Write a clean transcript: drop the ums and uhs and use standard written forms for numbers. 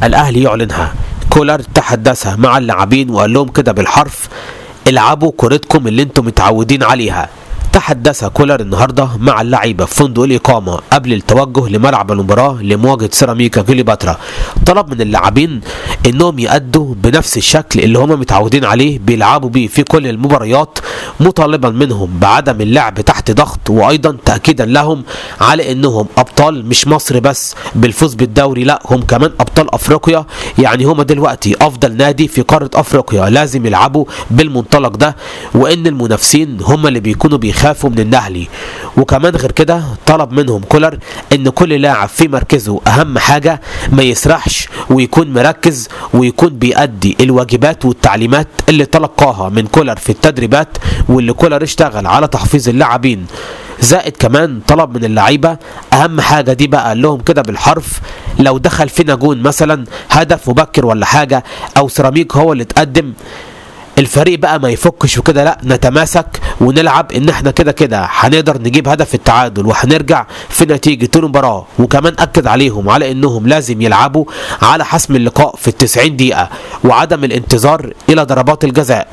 الأهلي يعلنها. كولر تحدث مع اللاعبين وقال لهم كده بالحرف: العبوا كورتكم اللي انتم متعودين عليها. تحدث كولر النهارده مع اللعيبه في فندق الاقامه قبل التوجه لملعب المباراه لمواجهه سيراميكا كليوباترا. طلب من اللاعبين انهم يأدوا بنفس الشكل اللي هم متعودين عليه بيلعبوا بيه في كل المباريات، مطالبا منهم بعدم اللعب تحت ضغط، وايضا تأكيدا لهم على انهم ابطال مش مصر بس بالفوز بالدوري، لا هم كمان ابطال افريقيا. يعني هم دلوقتي افضل نادي في قاره افريقيا، لازم يلعبوا بالمنطلق ده، وان المنافسين هم اللي بيكونوا بيخافوا من الأهلي. وكمان غير كده طلب منهم كولر ان كل لاعب في مركزه اهم حاجه ما يسرحش، ويكون مركز ويكون بيأدي الواجبات والتعليمات اللي تلقاها من كولر في التدريبات، واللي كولر اشتغل على تحفيظ اللاعبين. زائد كمان طلب من اللعيبه اهم حاجه دي بقى، قال لهم كده بالحرف: لو دخل فينا جون مثلا هدف مبكر ولا حاجه، او سيراميك هو اللي اتقدم، الفريق بقى ما يفكش وكده، لا نتماسك ونلعب ان احنا كده كده هنقدر نجيب هدف التعادل وهنرجع في نتيجة المباراة. وكمان اكد عليهم على انهم لازم يلعبوا على حسم اللقاء في ال90 دقيقة، وعدم الانتظار الى ضربات الجزاء.